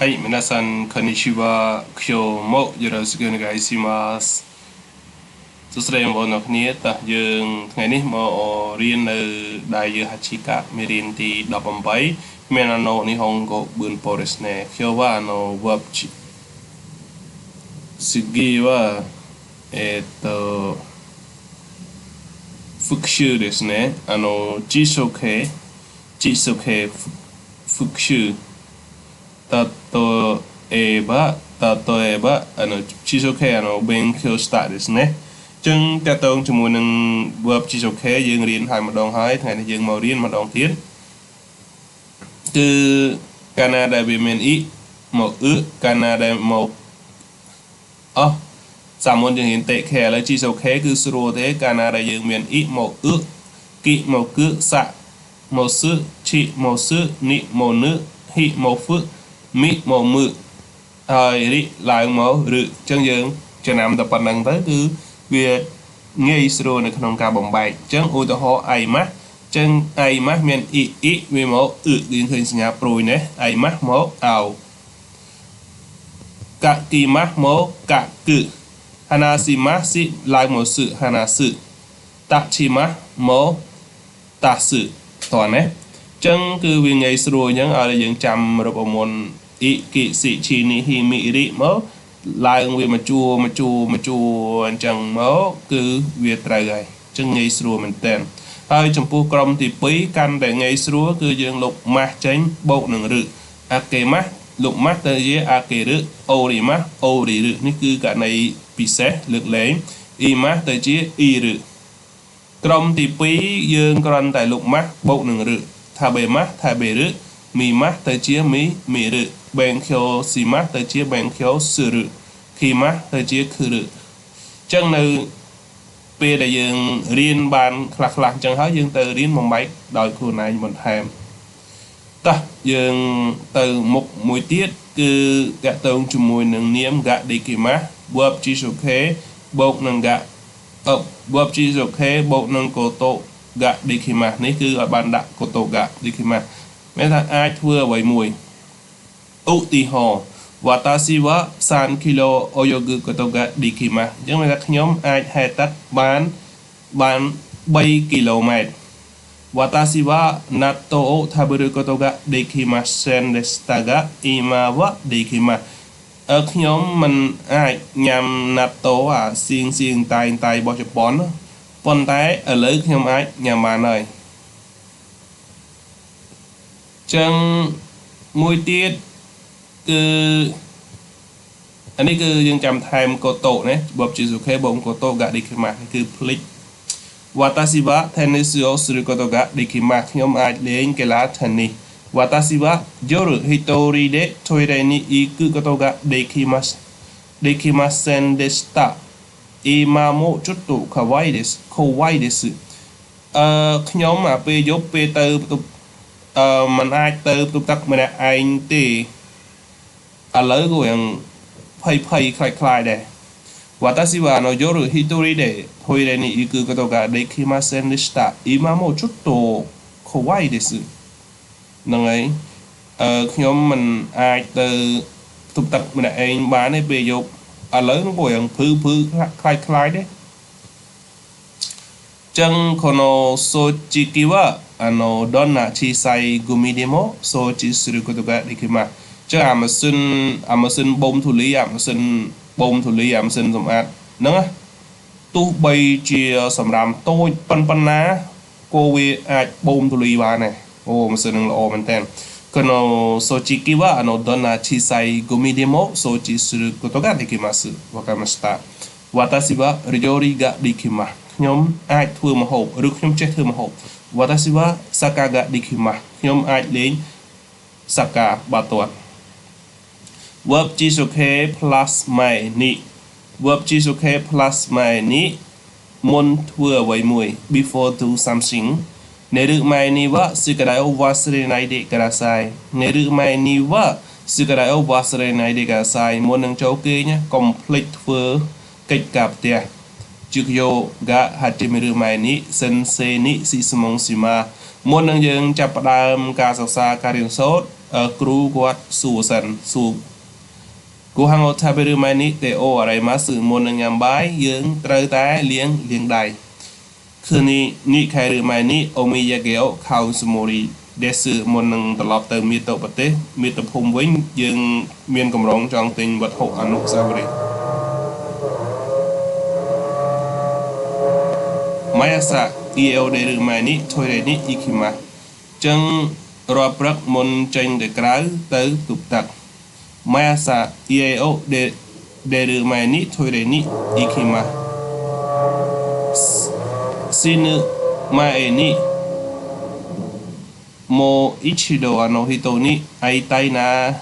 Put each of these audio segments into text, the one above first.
はい、皆さん、こんにちは。今日もよろしくお願いします。សួស្តីបងប្អូនទាំងគ្នាតោះយើងថ្ងៃនេះមករៀននៅដែលយើងហាជីកាមេរៀនទី18មានNihongo 文法ですね。今日はverb 次は復習ですね。辞書形復習例えば辞書形勉強したですねចឹងតើតើជាមួយនឹង verb 辞書形យើងរៀនហើយម្ដងហើយថ្ងៃនេះយើងមករៀនម្ដងទៀតគឺកាលណាដែលវាមាន i មក កាលណាដែលមកសាមុនយើងរៀន take care ឥឡូវ辞書形គឺស្រួលទេកាលណាដែលយើងមាន i មក ki មក គឺ sa មក su chi មក su ni មក nu hi មក fu mi មក mu ហើយរីឡើងមកឬចឹងយើងចំណាំតែប៉ុណ្្នឹងទៅគឺវាងាយស្រួលនៅក្នុងការបំបែកចឹងឧទាហរណ៍អៃម៉ាស់ចឹងអៃម៉ាស់មានអ៊ីវាមកយើងឃើញសញ្ញាព្រួយនេះអៃម៉ាស់មកអោកាគីម៉ាស់មកកាគឺហាណាស៊ីម៉ាស់ស៊ីឡើងមកសឺហាណាសឺតាឈីម៉ាស់មកតាសឺតោះណាចឹងគឺវាងាយស្រួលចឹងឲ្យយើងចាំរូបមន្តអ៊ីគីស៊ីឈីនីហ៊ីមីរីមកឡើងវាមកជួអញ្ចឹងមកគឺវាត្រូវហើយអញ្ចឹងងាយស្រួលមែនតើហើយចំពោះក្រុមទី2កាន់តែងាយស្រួលគឺយើងលុបម៉ាស់ចេញបូកនឹងរឹអាកេម៉ាស់លុបម៉ាស់ទៅជាអាកេរឹអូរីម៉ាស់អូរីរឹនេះគឺករណីពិសេសលើកលែងអ៊ីម៉ាស់ទៅជាអ៊ីរឹក្រុមទី2យើងគ្រាន់តែលុបម៉ាស់បូកនឹងរឹថាបេម៉ាស់ថាបេរឹមីម៉ាស់ទៅជាមីរឹបែងខោស៊ីម៉ាស់ទៅជាបែងខោសឺរឹគីម៉ាស់ទៅជាខឺរឹចឹងនៅពេលដែលយើងរៀនបានខ្លះចឹងហើយយើងទៅរៀនបំបែកដោយខ្លួនឯងបន្ថែមតោះយើងទៅមុខមួយទៀតគឺតាក់ទងជាមួយនឹងនាម ga dikima verb ជីសូខេបូកនឹង ga verb ជីសូខេបូកនឹង koto ga dikima នេះគឺឲ្យបានដាក់ koto ga dikima មានថាអាចធ្វើអ្វីមួយឧទាហរណ៍វ៉ាតាស៊ីវ៉ា3 គីឡូអូយ៉ូហ្គឺកូតូហ្កាឌីគីម៉ាអញ្ចឹងមានថាខ្ញុំអាចហែទឹកបាន3 គីឡូម៉ែត្រវ៉ាតាស៊ីវ៉ាណាតូអូថាបឺរកូតូហ្កាឌីគីម៉ាសេនដេស្តាហ្កាអ៊ីម៉ាវ៉ាឌីគីម៉ាខ្ញុំមិនអាចញ៉ាំណាតូអាសៀងតែរបស់ជប៉ុនប៉ុន្តែឥឡូវខ្ញុំអាចញ៉ាំបានហើយចឹងមួយទៀតគឺអានេះគឺយើងចាំថែមកូតូណាបបជីសូខេបងកូតូហ្កាឌីគីម៉ាគឺភ្លេចវ៉ាតាស៊ីវ៉ាថេនីសយោស៊ឺកូតូហ្កាឌីគីម៉ាខ្ញុំអាចលេងកីឡាថេនីសវ៉ាតាស៊ីវ៉ាយូរហីតូរីដេថុយរេនីអ៊ីគឺកូតូហ្កាឌីគីម៉ាសេនដេស្តាអ៊ីម៉ាម៉ូជុតូខាវ៉ៃដេសខ្ញុំពេលយប់ពេលទៅมันអាចទៅផ្ទុកទឹកម្នាក់ឯងទេឥឡូវក៏យ៉ាងភ័យខ្លាចដែរ私は夜一人でトイレに行くことができませんでした今もちょっと怖いですហ្នឹងហើយខ្ញុំមិនអាចទៅផ្ទុកទឹកម្នាក់ឯងបានទេពេលយប់ឥឡូវហ្នឹងក៏យ៉ាងភឺខ្លាចដែរចឹងこの掃除機はどんな小さいゴミでも掃除することができますចឹងអាម៉ាស៊ីនបូមធូលីអាម៉ាស៊ីនសម្អាតហ្នឹងទោះបីជាសម្រាប់តូចប៉ុណ្ណាក៏វាអាចបូមធូលីបានដែរអូម៉ាស៊ីននឹងល្អមែនតើこの掃除機はどんな小さいゴミでも掃除することができますわかりました私は料理ができますខ្ញុំអាចធ្វើម្ហូបឬខ្ញុំចេះធ្វើម្ហូប私はサッカーができますខ្ញុំអាចលេងសាកាបាល់ទាត់verb ជីសូខេ plus ម៉ែនេះ verb ជីសូខេ plus ម៉ែនេះមុនធ្វើអ្វីមួយ before do something 寝る前には宿題を忘れないでください寝る前には宿題を忘れないでくださいមុននឹងចូលគេងកុំភ្លេចធ្វើកិច្ចការផ្ទះជឹកយោហ្កាហាត់មេរឺម៉ែនេះសិនសេនេះស៊ីស្មងស៊ីម៉ាមុននឹងយើងចាប់ផ្ដើមការសិក្សាការរៀនសូត្រ គ្រូគាត់សួរសិនសួរご飯を食べる前に手を洗いますមុននឹងញ៉ាំបាយយើងត្រូវតែលាងដៃគឺនេះខែឬម៉ៃនេះអូមីយ៉ាហ្គេអូខៅសម៉ូរីដែលមុននឹងត្រឡប់ទៅមាតុប្រទេសមាតុភូមិវិញយើងមានកម្រងចង់ទិញវត្ថុអនុស្សាវរីយ៍ម៉ៃអាសាអ៊ីអូដេឬម៉ៃនេះថយរេនេះអ៊ីគីម៉ាចឹងរាល់ព្រឹកមុនចេញទៅក្រៅទៅទប់ទឹកម៉ៃអាសាអ៊ីអូដេឬម៉ៃនេះថយរេនេះអ៊ីគីម៉ា死ぬ前にもう一度あの人に会いたいな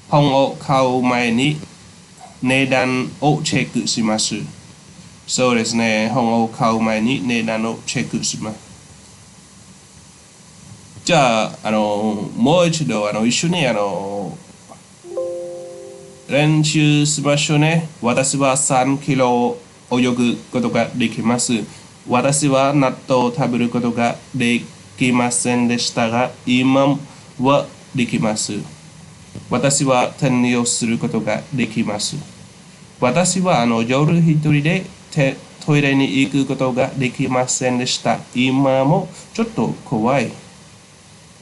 本を買う前に値段をチェックしますそうですね本を買う前に値段をチェックしますじゃあもう一度一緒に練習しましょうね私は3キロ泳ぐことができます。私は納豆を食べることができませんでしたが、今はできます。私は手にをすることができます。私は夜一人でトイレに行くことができませんでした。今もちょっと怖い。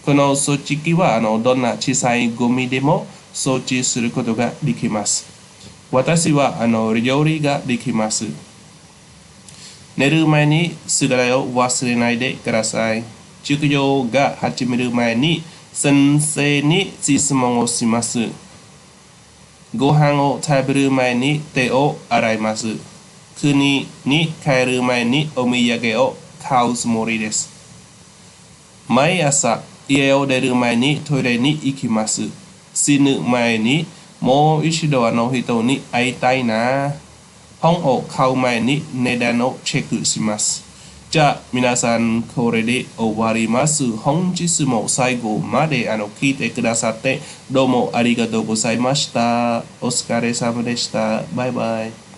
この装置はどんな小さいゴミでも装置することができます。私は料理ができます。寝る前にすがらを忘れないでください。授業が始める前に先生に質問をします。ご飯を食べる前に手を洗います。国に帰る前にお土産を買うつもりです。毎朝家を出る前にトイレに行きます。死ぬ前にもう一度人に会いたいな。本を買う前に値段をチェックします。じゃあ皆さんこれで終わります。本日も最後まで聞いてくださってどうもありがとうございました。お疲れ様でした。バイバイ。